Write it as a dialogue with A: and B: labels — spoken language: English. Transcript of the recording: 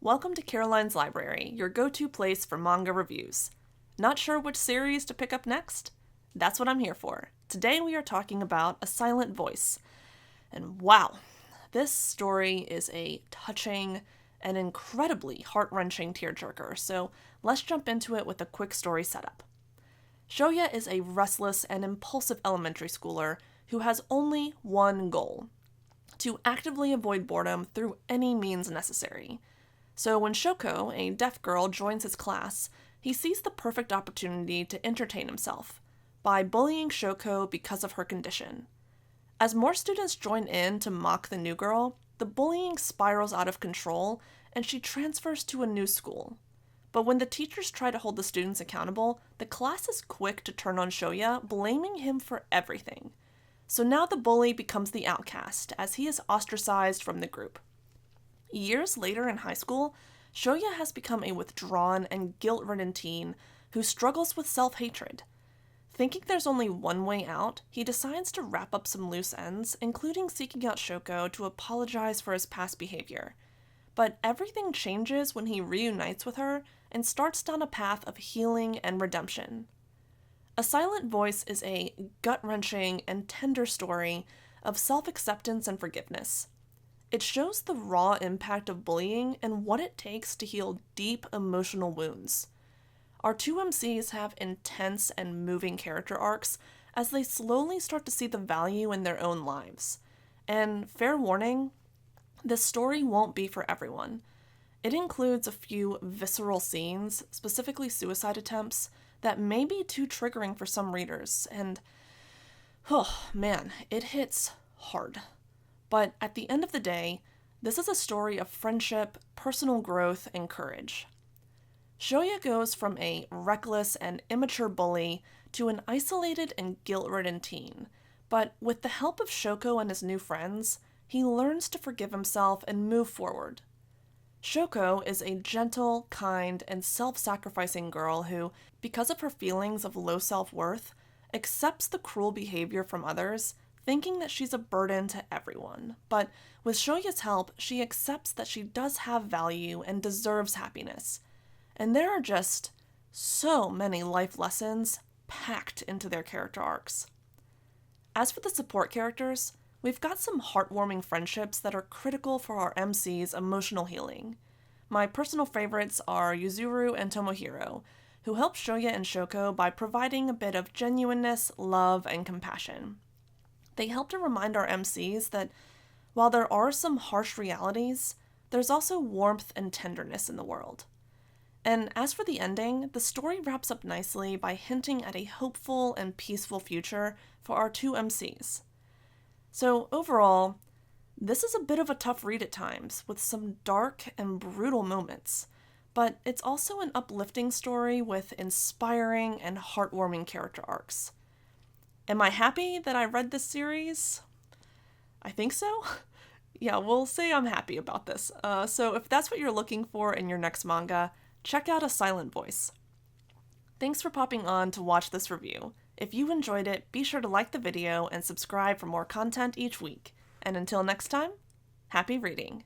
A: Welcome to Caroline's Library, your go-to place for manga reviews. Not sure which series to pick up next? That's what I'm here for. Today we are talking about A Silent Voice. And wow, this story is a touching and incredibly heart-wrenching tearjerker, so let's jump into it with a quick story setup. Shoya is a restless and impulsive elementary schooler who has only one goal: to actively avoid boredom through any means necessary. So when Shoko, a deaf girl, joins his class, he sees the perfect opportunity to entertain himself by bullying Shoko because of her condition. As more students join in to mock the new girl, the bullying spirals out of control and she transfers to a new school. But when the teachers try to hold the students accountable, the class is quick to turn on Shoya, blaming him for everything. So now the bully becomes the outcast, as he is ostracized from the group. Years later in high school, Shoya has become a withdrawn and guilt-ridden teen who struggles with self-hatred. Thinking there's only one way out, he decides to wrap up some loose ends, including seeking out Shoko to apologize for his past behavior. But everything changes when he reunites with her and starts down a path of healing and redemption. A Silent Voice is a gut-wrenching and tender story of self-acceptance and forgiveness. It shows the raw impact of bullying and what it takes to heal deep emotional wounds. Our two MCs have intense and moving character arcs as they slowly start to see the value in their own lives. And fair warning, this story won't be for everyone. It includes a few visceral scenes, specifically suicide attempts, that may be too triggering for some readers, and oh man, it hits hard. But at the end of the day, this is a story of friendship, personal growth, and courage. Shoya goes from a reckless and immature bully to an isolated and guilt-ridden teen, but with the help of Shoko and his new friends, he learns to forgive himself and move forward. Shoko is a gentle, kind, and self-sacrificing girl who, because of her feelings of low self-worth, accepts the cruel behavior from others, thinking that she's a burden to everyone. But with Shoya's help, she accepts that she does have value and deserves happiness. And there are just so many life lessons packed into their character arcs. As for the support characters, we've got some heartwarming friendships that are critical for our MC's emotional healing. My personal favorites are Yuzuru and Tomohiro, who help Shoya and Shoko by providing a bit of genuineness, love, and compassion. They help to remind our MCs that while there are some harsh realities, there's also warmth and tenderness in the world. And as for the ending, the story wraps up nicely by hinting at a hopeful and peaceful future for our two MCs. So overall, this is a bit of a tough read at times, with some dark and brutal moments, but it's also an uplifting story with inspiring and heartwarming character arcs. Am I happy that I read this series? I think so. Yeah, we'll say I'm happy about this. So if that's what you're looking for in your next manga, check out A Silent Voice. Thanks for popping on to watch this review. If you enjoyed it, be sure to like the video and subscribe for more content each week. And until next time, happy reading!